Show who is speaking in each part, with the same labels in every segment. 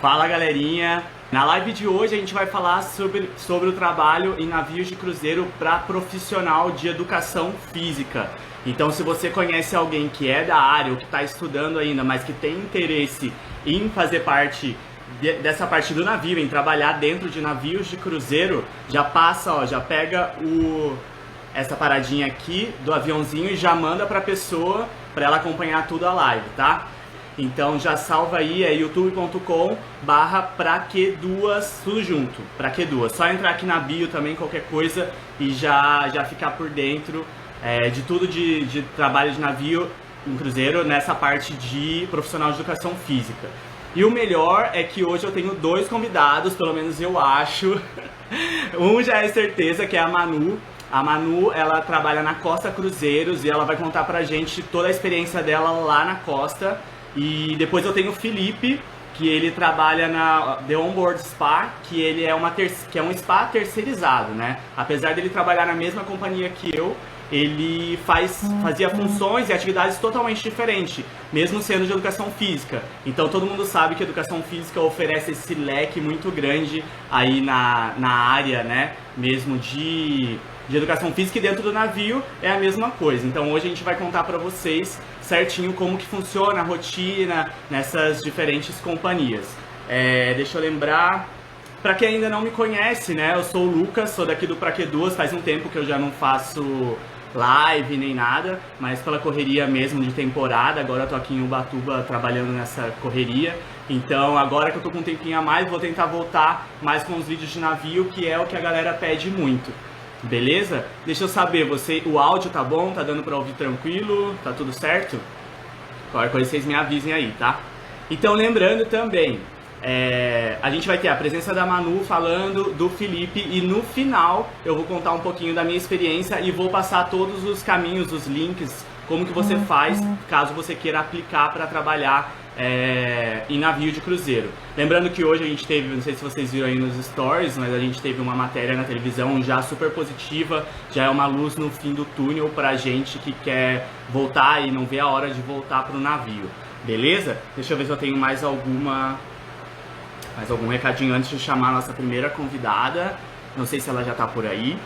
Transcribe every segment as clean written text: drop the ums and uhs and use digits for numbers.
Speaker 1: Fala galerinha! Na live de hoje a gente vai falar sobre o trabalho em navios de cruzeiro para profissional de educação física. Então, se você conhece alguém que é da área ou que está estudando ainda, mas que tem interesse em fazer parte dessa parte do navio, em trabalhar dentro de navios de cruzeiro, já passa, ó, já pega essa paradinha aqui do aviãozinho e já manda para a pessoa para ela acompanhar tudo a live, tá? Então já salva aí, é youtube.com/praqueduas, tudo junto, praqueduas. Só entrar aqui na bio também, qualquer coisa, e já ficar por dentro de tudo de trabalho de navio em cruzeiro, nessa parte de profissional de educação física. E o melhor é que hoje eu tenho dois convidados, pelo menos eu acho. Um já é certeza, que é a Manu. A Manu, ela trabalha na Costa Cruzeiros e ela vai contar pra gente toda a experiência dela lá na Costa. E depois eu tenho o Felipe, que ele trabalha na The Onboard Spa, que ele é que é um spa terceirizado, né? Apesar dele trabalhar na mesma companhia que eu, ele fazia funções e atividades totalmente diferentes, mesmo sendo de educação física. Então todo mundo sabe que a educação física oferece esse leque muito grande aí na área, né? Mesmo de educação física, e dentro do navio é a mesma coisa. Então hoje a gente vai contar para vocês certinho como que funciona a rotina nessas diferentes companhias. Deixa eu lembrar, para quem ainda não me conhece, né, eu sou o Lucas, sou daqui do Praqueduas, faz um tempo que eu já não faço live nem nada, mas pela correria mesmo de temporada, agora eu tô aqui em Ubatuba trabalhando nessa correria. Então agora que eu tô com um tempinho a mais, vou tentar voltar mais com os vídeos de navio, que é o que a galera pede muito. Beleza? Deixa eu saber, o áudio tá bom? Tá dando pra ouvir tranquilo? Tá tudo certo? Qualquer coisa vocês me avisem aí, tá? Então lembrando também, a gente vai ter a presença da Manu falando, do Felipe, e no final eu vou contar um pouquinho da minha experiência e vou passar todos os caminhos, os links, como que você faz caso você queira aplicar para trabalhar em navio de cruzeiro. Lembrando que hoje a gente teve, não sei se vocês viram aí nos stories, mas a gente teve uma matéria na televisão já super positiva, já é uma luz no fim do túnel pra gente que quer voltar e não vê a hora de voltar pro navio. Beleza? Deixa eu ver se eu tenho mais algum recadinho antes de chamar a nossa primeira convidada. Não sei se ela já tá por aí.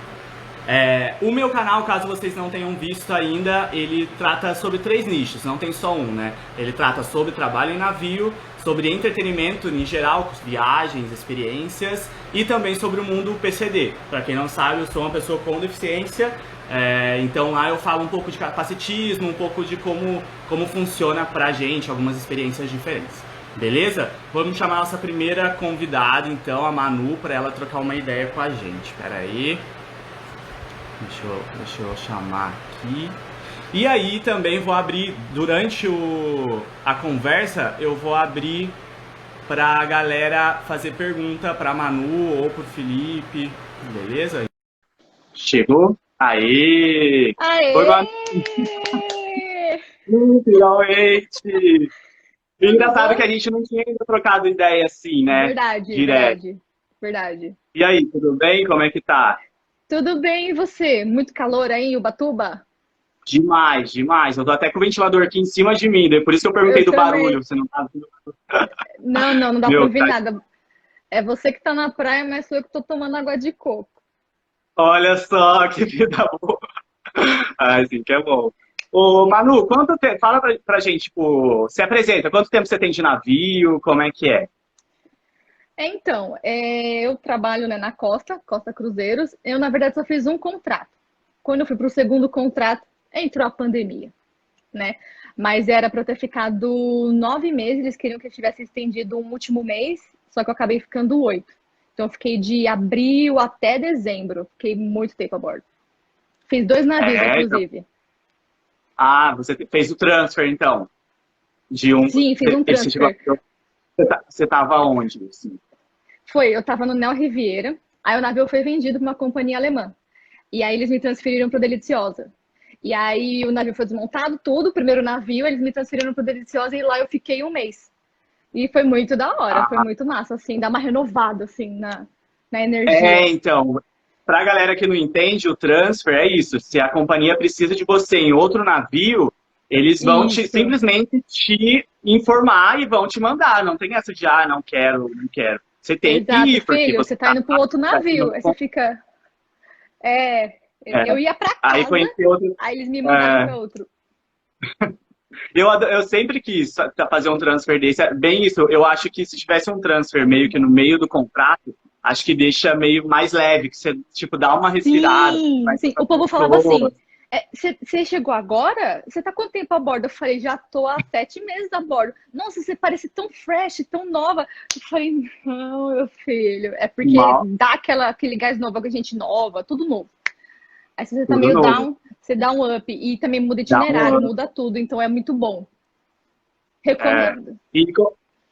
Speaker 1: O meu canal, caso vocês não tenham visto ainda, ele trata sobre 3 nichos, não tem só um, né? Ele trata sobre trabalho em navio, sobre entretenimento em geral, viagens, experiências, e também sobre o mundo PCD. Para quem não sabe, eu sou uma pessoa com deficiência, então lá eu falo um pouco de capacitismo, um pouco de como funciona pra gente, algumas experiências diferentes. Beleza? Vamos chamar a nossa primeira convidada, então, a Manu, para ela trocar uma ideia com a gente. Pera aí. Deixa eu chamar aqui. E aí também vou abrir, durante a conversa, eu vou abrir pra galera fazer pergunta pra Manu ou pro Felipe, beleza? Chegou? Aê!
Speaker 2: Aê!
Speaker 1: Oi, Manu! Finalmente!
Speaker 2: Tudo
Speaker 1: Engraçado
Speaker 2: bom?
Speaker 1: que a gente não tinha ainda trocado ideia assim, né?
Speaker 2: Verdade,
Speaker 1: Direto.
Speaker 2: verdade, verdade.
Speaker 1: E aí, tudo bem? Como é que tá?
Speaker 2: Tudo bem, e você? Muito calor aí em Ubatuba?
Speaker 1: Demais, demais. Eu tô até com o ventilador aqui em cima de mim, daí por isso que eu perguntei
Speaker 2: Eu
Speaker 1: do
Speaker 2: também.
Speaker 1: barulho. Você não tá vendo?
Speaker 2: Não dá pra
Speaker 1: Meu,
Speaker 2: ouvir nada. É você que tá na praia, mas sou eu que tô tomando água de coco.
Speaker 1: olha só que vida boa. Ah, assim que é bom. Ô, Manu, quanto tempo? Fala pra gente, tipo, se apresenta. Quanto tempo você tem de navio? Como é que é?
Speaker 2: Então, eu trabalho, né, na Costa Cruzeiros. Eu, na verdade, só fiz um contrato. Quando eu fui pro segundo contrato, entrou a pandemia, né? Mas era para eu ter ficado 9 meses, eles queriam que eu tivesse estendido um último mês, só que eu acabei ficando 8. Então eu fiquei de abril até dezembro, fiquei muito tempo a bordo. Fiz 2 navios,
Speaker 1: Então.
Speaker 2: inclusive.
Speaker 1: Ah, você fez o transfer, então. De um.
Speaker 2: Sim, fiz um
Speaker 1: Você chegou.
Speaker 2: transfer.
Speaker 1: Você tava onde? Assim?
Speaker 2: Eu tava no Neo Riviera, aí o navio foi vendido para uma companhia alemã. E aí eles me transferiram para o Deliciosa. E aí o navio foi desmontado, tudo, o primeiro navio, eles me transferiram para o Deliciosa e lá eu fiquei um mês. E foi muito da hora, foi
Speaker 1: Ah,
Speaker 2: muito massa, assim, dá uma renovada, assim, na energia.
Speaker 1: então. Pra galera que não entende, o transfer é isso. Se a companhia precisa de você em outro navio,
Speaker 3: Eles vão
Speaker 2: Isso.
Speaker 3: simplesmente te informar e vão te mandar. Não tem essa de, não quero, não quero. Você tem que
Speaker 2: Exato,
Speaker 3: ir, porque
Speaker 2: filho,
Speaker 3: você
Speaker 2: você tá indo para um outro
Speaker 3: tá assinando
Speaker 2: navio. Aí você fica. É,
Speaker 3: é.
Speaker 2: eu ia para
Speaker 3: Aí
Speaker 2: casa,
Speaker 3: conheci outro.
Speaker 2: aí eles me mandaram
Speaker 3: É,
Speaker 2: para outro.
Speaker 3: eu sempre quis fazer um transfer desse. Bem isso, eu acho que se tivesse um transfer
Speaker 2: É
Speaker 3: meio
Speaker 2: muito
Speaker 3: que no
Speaker 2: bom.
Speaker 3: meio do contrato, acho que deixa meio mais leve, que você, tipo, dá uma respirada, você
Speaker 2: Sim,
Speaker 3: vai
Speaker 2: sim.
Speaker 3: com
Speaker 2: O
Speaker 3: as
Speaker 2: povo falava
Speaker 3: pessoas.
Speaker 2: assim: você chegou agora? Você tá quanto tempo a bordo? Eu falei: já tô há 7 meses a bordo. Nossa, você parece tão fresh, tão nova. Eu falei: não, meu filho, é porque
Speaker 3: Mal,
Speaker 2: dá aquele gás novo, a gente nova, tudo novo. Aí se você tá
Speaker 3: tudo
Speaker 2: meio
Speaker 3: novo.
Speaker 2: down, você dá um up. E também muda
Speaker 3: Dá um
Speaker 2: itinerário,
Speaker 3: ano.
Speaker 2: muda tudo, então é muito bom.
Speaker 3: É.
Speaker 2: Recomendo.
Speaker 3: E,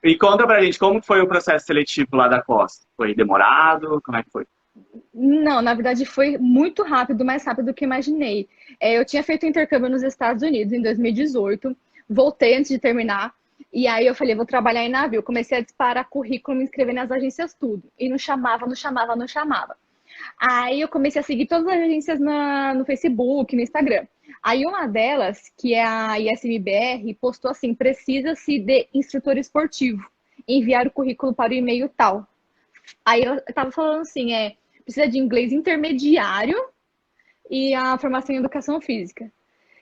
Speaker 3: e conta pra gente como foi o processo seletivo lá da Costa. Foi demorado? Como é que foi?
Speaker 2: Não, na verdade foi muito rápido, mais rápido do que imaginei. Eu tinha feito intercâmbio nos Estados Unidos em 2018, voltei antes de terminar, e aí eu falei, vou trabalhar em navio. Comecei a disparar currículo, me inscrever nas agências, tudo. E não chamava, não chamava, não chamava. Aí eu comecei a seguir todas as agências no Facebook, no Instagram. Aí uma delas, que é a ISMBR, postou assim: precisa-se de instrutor esportivo. Enviar o currículo para o e-mail tal. Aí eu tava falando assim, precisa de inglês intermediário e a formação em educação física.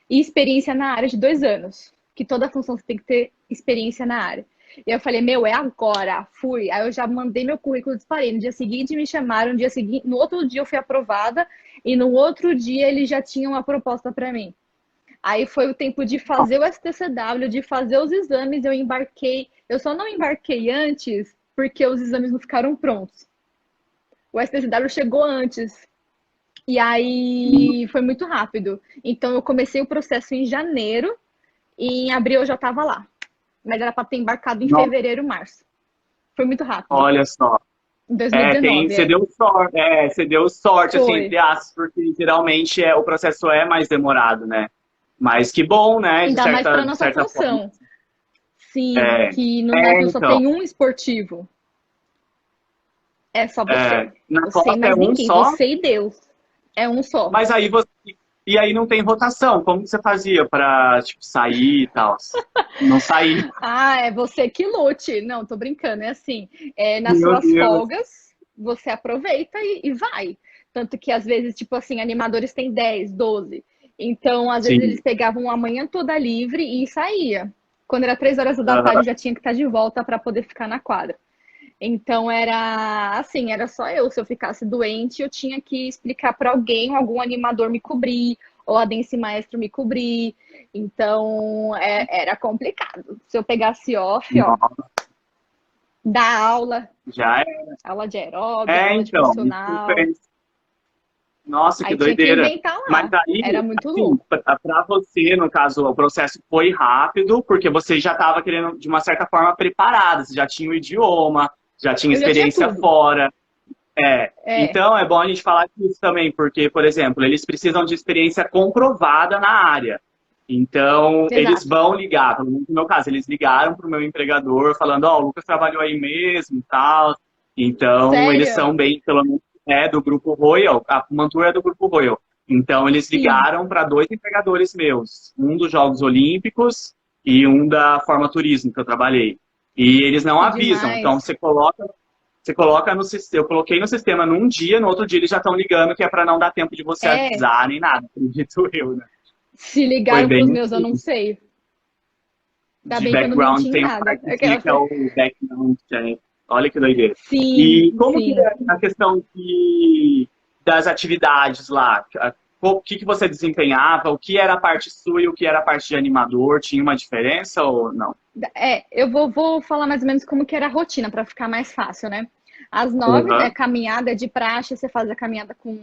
Speaker 2: E experiência na área de 2 anos. Que toda função você tem que ter experiência na área. E eu falei, meu, é agora. Fui. Aí eu já mandei meu currículo, disparei. No dia seguinte me chamaram, no dia seguinte, no outro dia eu fui aprovada e no outro dia eles já tinham uma proposta para mim. Aí foi o tempo de fazer o STCW, de fazer os exames, eu embarquei. Eu só não embarquei antes porque os exames não ficaram prontos. O STCW chegou antes. E aí foi muito rápido. Então eu comecei o processo em janeiro e em abril eu já estava lá. Mas era para ter embarcado em
Speaker 3: Não,
Speaker 2: fevereiro, março. Foi muito rápido.
Speaker 3: olha só.
Speaker 2: Em 2019,
Speaker 3: Você deu sorte, assim,
Speaker 2: Foi.
Speaker 3: entre aspas, porque geralmente o processo é mais demorado, né? Mas que bom, né?
Speaker 2: Ainda mais para
Speaker 3: De
Speaker 2: nossa
Speaker 3: certa forma.
Speaker 2: função. Sim,
Speaker 3: É,
Speaker 2: que no navio só
Speaker 3: então.
Speaker 2: tem um esportivo. É só você.
Speaker 3: Na
Speaker 2: Você e
Speaker 3: costa é
Speaker 2: mais
Speaker 3: um
Speaker 2: ninguém.
Speaker 3: só,
Speaker 2: Você e Deus. É um só.
Speaker 3: mas aí você. E aí não tem rotação. Como que você fazia pra, tipo, sair e tal? Não sair.
Speaker 2: Ah, é você que lute. Não, tô brincando. É assim, nas
Speaker 3: Meu
Speaker 2: suas
Speaker 3: Deus.
Speaker 2: folgas, você aproveita e vai. Tanto que às vezes, tipo assim, animadores têm 10, 12. Então, às vezes eles
Speaker 3: Sim.
Speaker 2: pegavam a manhã toda livre e saía. Quando era 3 horas da tarde,
Speaker 3: Aham.
Speaker 2: já tinha que estar de volta para poder ficar na quadra. Então era assim, era só eu. Se eu ficasse doente, eu tinha que explicar para alguém, algum animador me cobrir, ou a dance maestro me cobrir. Então era complicado. Se eu pegasse off, ó,
Speaker 3: Nossa,
Speaker 2: dar aula,
Speaker 3: já é.
Speaker 2: aula de aeróbica, aula de
Speaker 3: Então. Isso
Speaker 2: funcional,
Speaker 3: fez. Nossa, que
Speaker 2: aí tinha que
Speaker 3: doideira.
Speaker 2: inventar
Speaker 3: Mas
Speaker 2: lá. Era
Speaker 3: aí,
Speaker 2: muito
Speaker 3: assim,
Speaker 2: louco.
Speaker 3: para você, no caso, o processo foi rápido, porque você já estava querendo, de uma certa forma, preparada. Você já tinha o idioma, já tinha
Speaker 2: Eu já tinha
Speaker 3: experiência
Speaker 2: tudo.
Speaker 3: fora.
Speaker 2: É,
Speaker 3: Então é bom a gente falar disso também, porque, por exemplo, eles precisam de experiência comprovada na área. Então, eles
Speaker 2: exato.
Speaker 3: vão ligar, pelo menos no meu caso, eles ligaram para o meu empregador falando, ó, o Lucas trabalhou aí mesmo e tal. Então, eles são
Speaker 2: Sério?
Speaker 3: bem, pelo menos, do Grupo Royal, a Mantua é do Grupo Royal. Então, eles
Speaker 2: Sim,
Speaker 3: ligaram para dois empregadores meus, um dos Jogos Olímpicos e um da Forma Turismo, que eu trabalhei. E eles não
Speaker 2: que
Speaker 3: avisam, então
Speaker 2: demais.
Speaker 3: você coloca no sistema. Eu coloquei no sistema num dia, no outro dia eles já estão ligando, que é para não dar tempo de você
Speaker 2: É,
Speaker 3: avisar nem nada, acredito eu, né?
Speaker 2: se
Speaker 3: Foi
Speaker 2: ligaram para os
Speaker 3: bem
Speaker 2: meus, eu não
Speaker 3: assim.
Speaker 2: sei. Ainda
Speaker 3: De
Speaker 2: bem que eu não menti
Speaker 3: background,
Speaker 2: em
Speaker 3: tem uma
Speaker 2: nada.
Speaker 3: partezinha que é o background check. Olha que doideira.
Speaker 2: Sim,
Speaker 3: E como que
Speaker 2: sim.
Speaker 3: é a questão das atividades lá? O que você desempenhava? O que era a parte sua e o que era a parte de animador? Tinha uma diferença ou não?
Speaker 2: Eu vou falar mais ou menos como que era a rotina para ficar mais fácil, né? Às 9, né,
Speaker 3: Uhum.
Speaker 2: caminhada é de praxe, você faz a caminhada com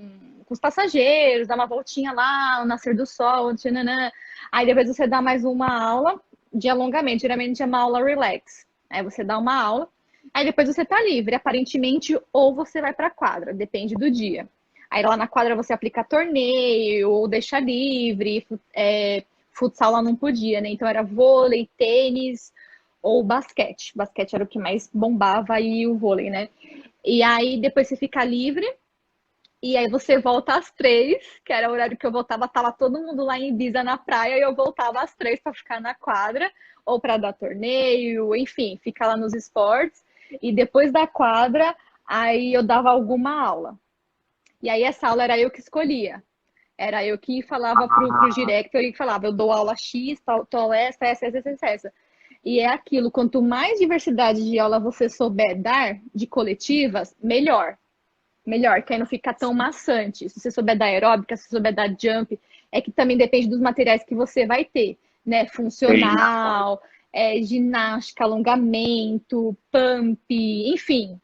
Speaker 2: os passageiros, dá uma voltinha lá, o nascer do sol, tchananã. Aí depois você dá mais uma aula de alongamento, geralmente é uma aula relax. Aí você dá uma aula, aí depois você tá livre, aparentemente, ou você vai para a quadra, depende do dia. Aí lá na quadra você aplica torneio, ou deixa livre, futsal lá não podia, né? Então era vôlei, tênis ou basquete. Basquete era o que mais bombava e o vôlei, né? E aí depois você fica livre E aí você volta às 3, que era o horário que eu voltava, tava todo mundo lá em Ibiza na praia, e eu voltava às 3 para ficar na quadra, ou para dar torneio, enfim, ficar lá nos esportes. E depois da quadra, aí eu dava alguma aula. E aí essa aula era eu que escolhia. Era eu que falava pro
Speaker 3: Ah,
Speaker 2: director e falava, eu dou aula X, tal essa. E é aquilo, quanto mais diversidade de aula você souber dar, de coletivas, melhor. Melhor, que aí não fica tão maçante. Se você souber dar aeróbica, se você souber dar jump, é que também depende dos materiais que você vai ter, né?
Speaker 3: tem.
Speaker 2: Funcional, ginástica, alongamento, pump, enfim.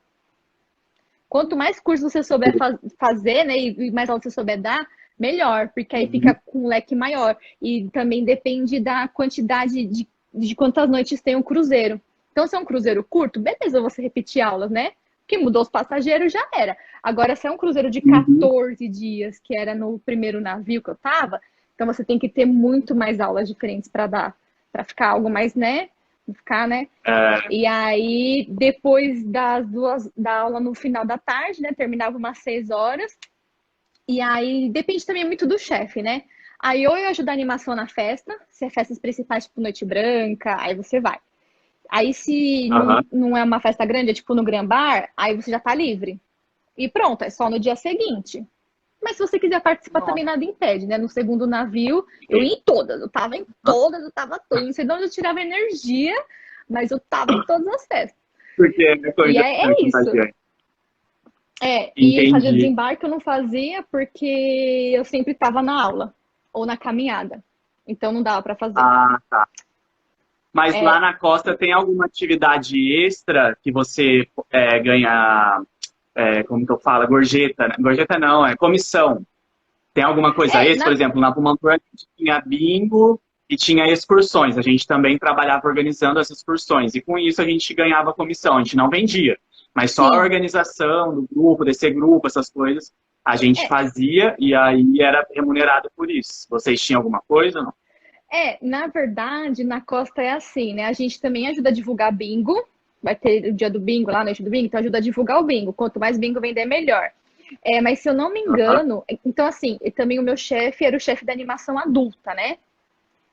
Speaker 2: Quanto mais curso você souber fazer, né, e mais aula você souber dar, melhor, porque aí fica
Speaker 3: Uhum.
Speaker 2: com um leque maior. E também depende da quantidade de quantas noites tem um cruzeiro. Então, se é um cruzeiro curto, beleza você repetir aulas, né? Que mudou os passageiros, já era. Agora, se é um cruzeiro de
Speaker 3: Uhum.
Speaker 2: 14 dias, que era no primeiro navio que eu tava, então você tem que ter muito mais aulas diferentes para dar, para ficar algo mais, né? Ficar, né?
Speaker 3: É,
Speaker 2: E aí, depois da aula no final da tarde, né? Terminava umas 6 horas. E aí, depende também muito do chefe, né? Aí, ou eu ajudo a animação na festa, se é festas principais, tipo Noite Branca, aí você vai. Aí, se
Speaker 3: aham.
Speaker 2: não é uma festa grande, é tipo no Gran Bar, aí você já tá livre. E pronto, é só no dia seguinte. Mas se você quiser participar também,
Speaker 3: Nossa,
Speaker 2: nada impede, né? No segundo navio, eu ia
Speaker 3: entendi.
Speaker 2: em todas, eu tava em todas, eu tava todas. Não sei de onde eu tirava energia, mas eu tava em todas as festas.
Speaker 3: Porque é
Speaker 2: E
Speaker 3: coisa
Speaker 2: é isso.
Speaker 3: contagiante.
Speaker 2: E fazer
Speaker 3: Entendi.
Speaker 2: desembarque eu não fazia porque eu sempre estava na aula ou na caminhada. Então não dava para fazer.
Speaker 3: Ah, tá. Mas lá
Speaker 2: É,
Speaker 3: na costa tem alguma atividade extra que você ganha, como que eu falo, gorjeta, né? Gorjeta não, é comissão. Tem alguma coisa
Speaker 2: é
Speaker 3: extra? Por
Speaker 2: na,
Speaker 3: exemplo, na Pumantur a gente tinha bingo e tinha excursões. A gente também trabalhava organizando as excursões. E com isso a gente ganhava comissão. A gente não vendia, mas só a
Speaker 2: sim.
Speaker 3: organização do grupo, desse grupo, essas coisas, a gente
Speaker 2: É,
Speaker 3: fazia e aí era remunerado por isso. Vocês tinham alguma coisa? Não?
Speaker 2: na verdade, na Costa é assim, né? A gente também ajuda a divulgar bingo. Vai ter o dia do bingo lá, a noite do bingo, então ajuda a divulgar o bingo. Quanto mais bingo vender, melhor. Mas se eu não me
Speaker 3: Aham.
Speaker 2: engano, então assim, e também o meu chefe era o chefe da animação adulta, né?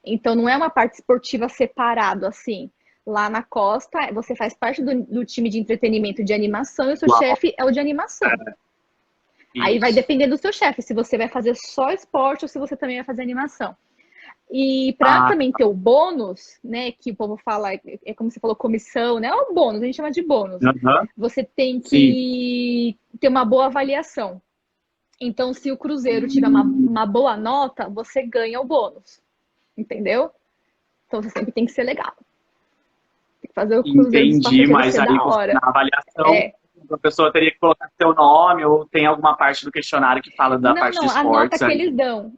Speaker 2: Então não é uma parte esportiva separado assim. Lá na Costa, você faz parte do time de entretenimento de animação e o seu
Speaker 3: Uau,
Speaker 2: chefe é o de animação. Aí vai
Speaker 3: isso.
Speaker 2: depender do seu chefe, se você vai fazer só esporte ou se você também vai fazer animação. E para
Speaker 3: Ah,
Speaker 2: também ter o bônus, né, que o povo fala, é como você falou, comissão, né, é o bônus, a gente chama de bônus.
Speaker 3: aham.
Speaker 2: Você tem
Speaker 3: Sim.
Speaker 2: que ter uma boa avaliação. Então, se o Cruzeiro tiver
Speaker 3: Hum,
Speaker 2: uma boa nota, você ganha o bônus, entendeu? Então, você sempre tem que ser legal. Tem que fazer o Cruzeiro dos
Speaker 3: entendi,
Speaker 2: Passageiros
Speaker 3: mas
Speaker 2: ser
Speaker 3: aí
Speaker 2: da
Speaker 3: na
Speaker 2: hora.
Speaker 3: avaliação
Speaker 2: É.
Speaker 3: a pessoa teria que colocar seu nome ou tem alguma parte do questionário que fala da
Speaker 2: Não,
Speaker 3: parte de
Speaker 2: não, a nota
Speaker 3: esportes
Speaker 2: que
Speaker 3: aí,
Speaker 2: eles dão.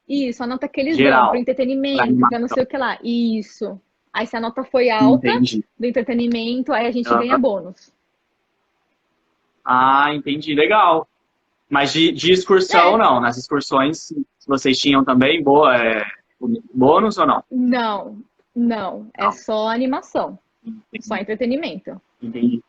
Speaker 2: Isso, a nota que eles dão para
Speaker 3: geral, para
Speaker 2: entretenimento, para não
Speaker 3: animação.
Speaker 2: sei o que lá. Isso. Aí, se a nota foi alta
Speaker 3: Entendi.
Speaker 2: do entretenimento, aí a gente ganha
Speaker 3: Aham.
Speaker 2: bônus.
Speaker 3: Ah, entendi, legal. Mas de excursão,
Speaker 2: É,
Speaker 3: não. Nas excursões, vocês tinham também bônus ou não?
Speaker 2: não, não. É
Speaker 3: Não.
Speaker 2: só animação, só
Speaker 3: Entendi.
Speaker 2: entretenimento.
Speaker 3: Entendi.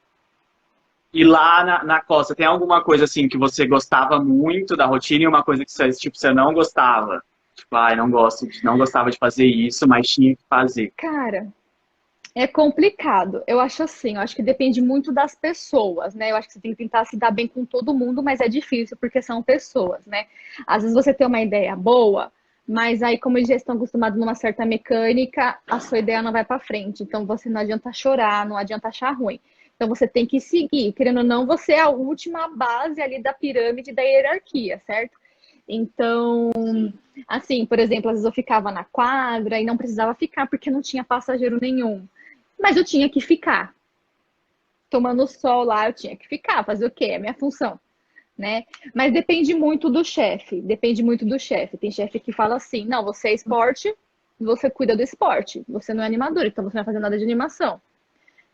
Speaker 3: E lá na Costa, tem alguma coisa assim que você gostava muito da rotina e uma coisa que você, tipo, você não gostava? Tipo, ai, não gostava de fazer isso, mas tinha que fazer.
Speaker 2: Cara, é complicado. Eu acho assim, eu acho que depende muito das pessoas, né? Eu acho que você tem que tentar se dar bem com todo mundo, mas é difícil porque são pessoas, né? Às vezes você tem uma ideia boa, mas aí como eles já estão acostumados numa certa mecânica, a sua ideia não vai para frente. Então você não adianta chorar, não adianta achar ruim. Então você tem que seguir, querendo ou não, você é a última base ali da pirâmide da hierarquia, certo? Então,
Speaker 3: Sim.
Speaker 2: assim, por exemplo, às vezes eu ficava na quadra e não precisava ficar porque não tinha passageiro nenhum. Mas eu tinha que ficar. Tomando sol lá, eu tinha que ficar. Fazer o quê? É minha função, né? Mas depende muito do chefe. Depende muito do chefe. Tem chefe que fala assim: não, você é esporte, você cuida do esporte. Você não é animador, então você não vai fazer nada de animação.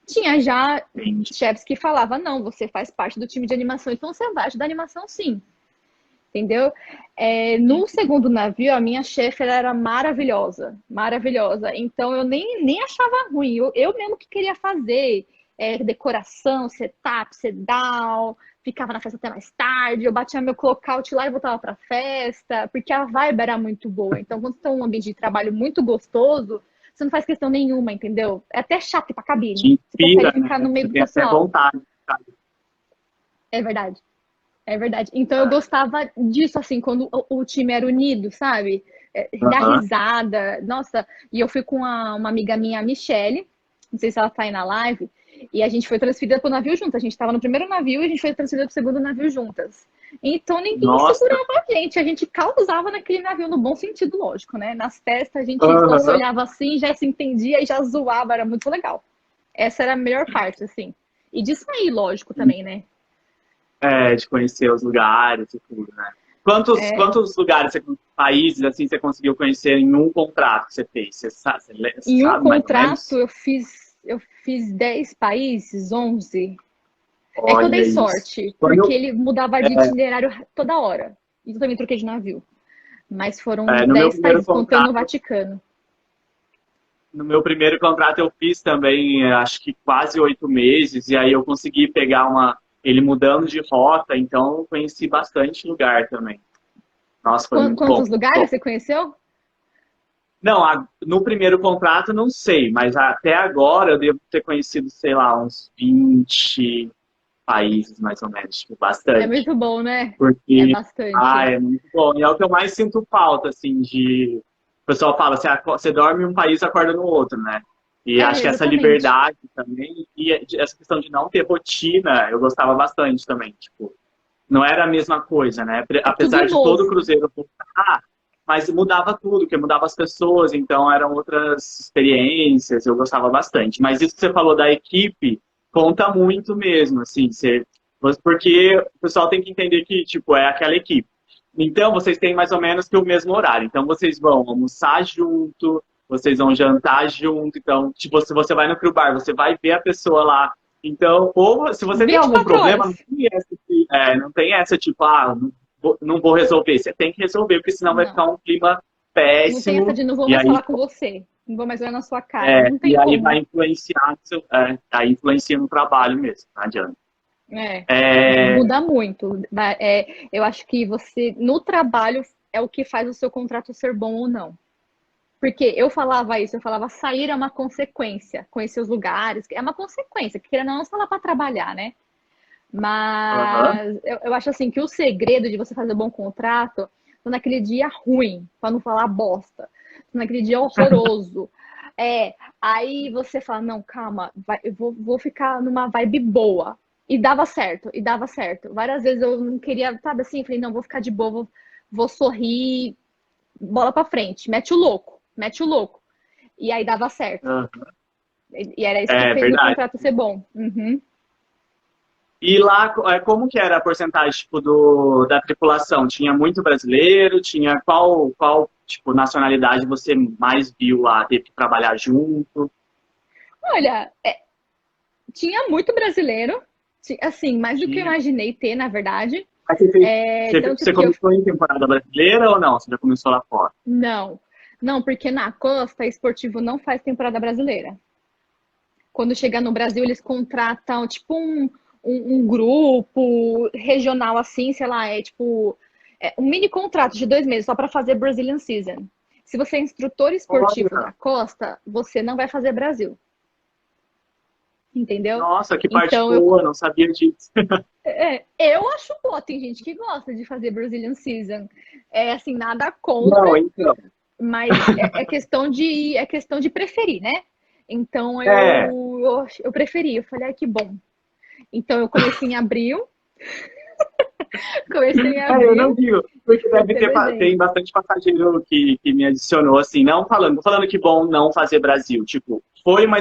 Speaker 2: Tinha já
Speaker 3: Entendi.
Speaker 2: chefes que falavam: não, você faz parte do time de animação, então você vai ajudar a animação sim. Entendeu? No segundo navio, a minha chefe ela era maravilhosa, maravilhosa. Então eu nem achava ruim. Eu mesmo que queria fazer. decoração, setup, set-down, ficava na festa até mais tarde, eu batia meu clock-out lá e voltava pra festa, porque a vibe era muito boa. Então, quando você tem um ambiente de trabalho muito gostoso, você não faz questão nenhuma, entendeu? É até chato ir pra
Speaker 3: Te
Speaker 2: cabine. Você
Speaker 3: inspira,
Speaker 2: prefere ficar
Speaker 3: né?
Speaker 2: no meio
Speaker 3: Você
Speaker 2: do
Speaker 3: tem até
Speaker 2: pessoal.
Speaker 3: vontade, sabe?
Speaker 2: É verdade. É verdade. Então eu gostava disso, assim, quando o time era unido, sabe? Dar
Speaker 3: Aham.
Speaker 2: risada. Nossa, e eu fui com uma amiga minha, a Michelle, não sei se ela tá aí na live, e a gente foi transferida pro navio juntas. A gente tava no primeiro navio e a gente foi transferida pro segundo navio juntas. Então ninguém
Speaker 3: Nossa.
Speaker 2: segurava a gente causava naquele navio, no bom sentido, lógico, né? Nas festas a gente só se
Speaker 3: Aham.
Speaker 2: olhava assim, já se entendia e já zoava, era muito legal. Essa era a melhor parte, assim. E de sair, lógico, também, né?
Speaker 3: De conhecer os lugares e tudo, né?
Speaker 2: É,
Speaker 3: Quantos lugares, países, assim, você conseguiu conhecer em um contrato que você fez? Você
Speaker 2: em um
Speaker 3: sabe mais ou
Speaker 2: contrato,
Speaker 3: menos?
Speaker 2: eu fiz 10 países, 11. É que eu dei
Speaker 3: Olha isso.
Speaker 2: sorte, porque
Speaker 3: Quando,
Speaker 2: ele mudava de itinerário toda hora. E eu também troquei de navio. Mas foram uns
Speaker 3: no meu
Speaker 2: 10
Speaker 3: primeiro
Speaker 2: países, contando o
Speaker 3: contrato,
Speaker 2: Vaticano.
Speaker 3: no meu primeiro contrato eu fiz também, acho que quase 8 meses, e aí eu consegui pegar ele mudando de rota, então eu conheci bastante lugar também. Nossa, foi muito bom.
Speaker 2: Quantos lugares você conheceu?
Speaker 3: Não, no primeiro contrato não sei, mas até agora eu devo ter conhecido, sei lá, uns 20 países mais ou menos, tipo,
Speaker 2: É
Speaker 3: bastante.
Speaker 2: muito bom, né? É
Speaker 3: Porque,
Speaker 2: bastante.
Speaker 3: é muito bom. E é o que eu mais sinto falta, assim, de... O pessoal fala, você dorme em um país e acorda no outro, né? E
Speaker 2: É,
Speaker 3: acho que essa
Speaker 2: exatamente.
Speaker 3: liberdade também, e essa questão de não ter rotina, eu gostava bastante também, tipo, não era a mesma coisa, né?
Speaker 2: É
Speaker 3: Apesar
Speaker 2: tudo
Speaker 3: de todo o
Speaker 2: novo.
Speaker 3: cruzeiro voltar, mas mudava tudo, porque mudava as pessoas, então eram outras experiências, eu gostava bastante. Mas isso que você falou da equipe, conta muito mesmo, assim, porque o pessoal tem que entender que, tipo, é aquela equipe. Então, vocês têm mais ou menos que o mesmo horário. Então, vocês vão almoçar junto, vocês vão jantar junto. Então, tipo, se você vai no crew bar, você vai ver a pessoa lá. Então, ou se você tem algum
Speaker 2: 24
Speaker 3: problema, não
Speaker 2: horas.
Speaker 3: tem essa, não tem essa tipo, não vou resolver. Você tem que resolver, porque senão vai ficar
Speaker 2: Não.
Speaker 3: um clima
Speaker 2: Não tem essa
Speaker 3: péssimo.
Speaker 2: de não vou
Speaker 3: E
Speaker 2: mais
Speaker 3: aí,
Speaker 2: falar com você. Não vou mais olhar na sua cara. Não tem
Speaker 3: vai
Speaker 2: como.
Speaker 3: influenciar, aí influencia no trabalho mesmo, não adianta.
Speaker 2: É,
Speaker 3: É,
Speaker 2: muda muito. Eu acho que você, no trabalho, é o que faz o seu contrato ser bom ou não. Porque eu falava isso, eu falava sair é uma consequência, conhecer os lugares, é uma consequência, que querendo ou não, você tá lá para trabalhar, né?
Speaker 3: aham.
Speaker 2: Mas eu acho assim que o segredo de você fazer um bom contrato é naquele dia ruim, para não falar bosta, naquele dia horroroso. Aí você fala, não, calma, eu vou ficar numa vibe boa. E dava certo, e dava certo. Várias vezes eu não queria, sabe assim, falei, não, vou ficar de boa, vou sorrir, bola pra frente, mete o louco, mete o louco. E aí dava certo.
Speaker 3: Aham.
Speaker 2: E era isso que
Speaker 3: É
Speaker 2: fez o
Speaker 3: verdade.
Speaker 2: contrato ser bom. Uhum.
Speaker 3: E lá, como que era a porcentagem, tipo, da tripulação? Tinha muito brasileiro? Tinha qual, tipo, nacionalidade você mais viu lá? Teve que trabalhar junto?
Speaker 2: Olha, tinha muito brasileiro, assim, mais do que eu
Speaker 3: Tinha.
Speaker 2: imaginei ter, na verdade.
Speaker 3: Mas você, fez, você,
Speaker 2: Tanto
Speaker 3: você
Speaker 2: que eu.
Speaker 3: começou em temporada brasileira ou não? Você já começou lá fora?
Speaker 2: Não, não, porque na costa, esportivo não faz temporada brasileira. Quando chega no Brasil, eles contratam, tipo, um grupo regional, assim, sei lá, tipo, um mini contrato de 2 meses só para fazer Brazilian Season. Se você é instrutor esportivo
Speaker 3: Olha,
Speaker 2: na costa, você não vai fazer Brasil, entendeu?
Speaker 3: nossa, que parte
Speaker 2: Então,
Speaker 3: boa, não sabia disso.
Speaker 2: eu acho boa, tem gente que gosta de fazer Brazilian Season. É assim, nada contra,
Speaker 3: Não, então.
Speaker 2: mas é questão de preferir, né? Então
Speaker 3: É,
Speaker 2: eu preferi, eu falei, ai, que bom. Então eu comecei em abril, comecei em
Speaker 3: eu não
Speaker 2: abril
Speaker 3: digo, porque
Speaker 2: e
Speaker 3: deve ter,
Speaker 2: finalizei.
Speaker 3: tem bastante passageiro que me adicionou, assim, não falando, tô falando que bom não fazer Brasil, tipo, foi uma,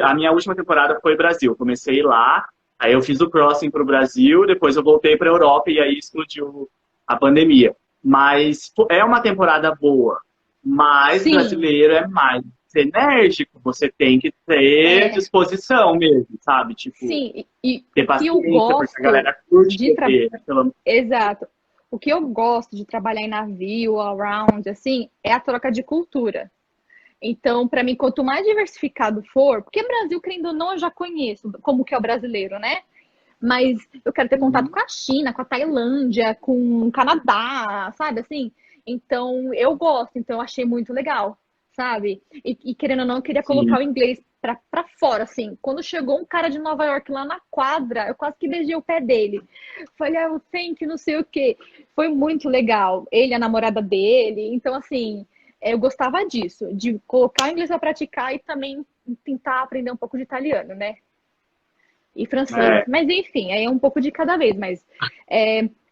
Speaker 3: a minha última temporada foi Brasil, comecei lá, aí eu fiz o crossing pro Brasil, depois eu voltei pra Europa e aí explodiu a pandemia. Mas é uma temporada boa, mas
Speaker 2: Sim,
Speaker 3: brasileiro é mais enérgico, você tem que ter
Speaker 2: é,
Speaker 3: disposição mesmo, sabe? Tipo,
Speaker 2: sim, e
Speaker 3: ter
Speaker 2: o que eu
Speaker 3: paciência, porque a
Speaker 2: gosto
Speaker 3: galera curte
Speaker 2: de
Speaker 3: beber, né?
Speaker 2: exato. O que eu gosto de trabalhar em navio, around, assim, é a troca de cultura. Então, para mim, quanto mais diversificado for, porque Brasil, querendo ou não, eu já conheço como que é o brasileiro, né? Mas eu quero ter contato
Speaker 3: Uhum.
Speaker 2: com a China, com a Tailândia, com o Canadá, sabe assim? Então, eu gosto, então eu achei muito legal, sabe? E querendo ou não, eu queria
Speaker 3: Sim.
Speaker 2: colocar o inglês pra fora, assim. Quando chegou um cara de Nova York lá na quadra, eu quase que beijei o pé dele. Falei, ah, eu tenho que não sei o quê. Foi muito legal. Ele, a namorada dele. Então, assim, eu gostava disso, de colocar o inglês pra praticar e também tentar aprender um pouco de italiano, né? E francês.
Speaker 3: É.
Speaker 2: Mas enfim, aí é um pouco de cada vez. Mas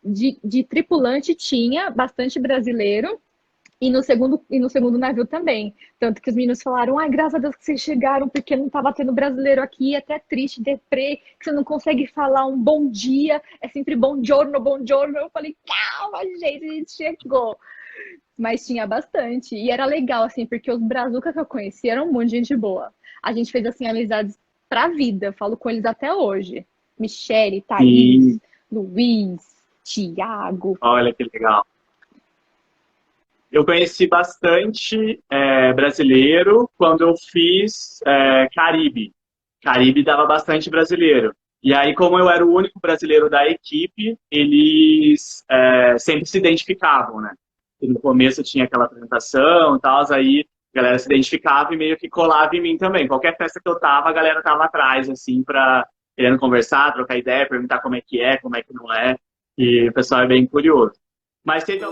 Speaker 2: de tripulante tinha bastante brasileiro e no segundo navio também. Tanto que os meninos falaram: ai, graças a Deus que vocês chegaram, porque não estava tendo brasileiro aqui, é até triste, deprê, que você não consegue falar um bom dia, é sempre bom giorno, bom giorno. Eu falei: calma, gente, a gente chegou. Mas tinha bastante. E era legal, assim, porque os brazucas que eu conheci eram muito gente boa. A gente fez, assim, amizades pra vida. Eu falo com eles até hoje. Michele, Thaís,
Speaker 3: Sim.
Speaker 2: Luiz, Tiago.
Speaker 3: Olha que legal. Eu conheci bastante brasileiro quando eu fiz Caribe. Caribe dava bastante brasileiro. E aí, como eu era o único brasileiro da equipe, eles sempre se identificavam, né? E no começo tinha aquela apresentação e tal, aí a galera se identificava e meio que colava em mim também. Qualquer festa que eu tava, a galera tava atrás, assim, querendo conversar, trocar ideia, perguntar como é que não é. E o pessoal é bem curioso. Mas teve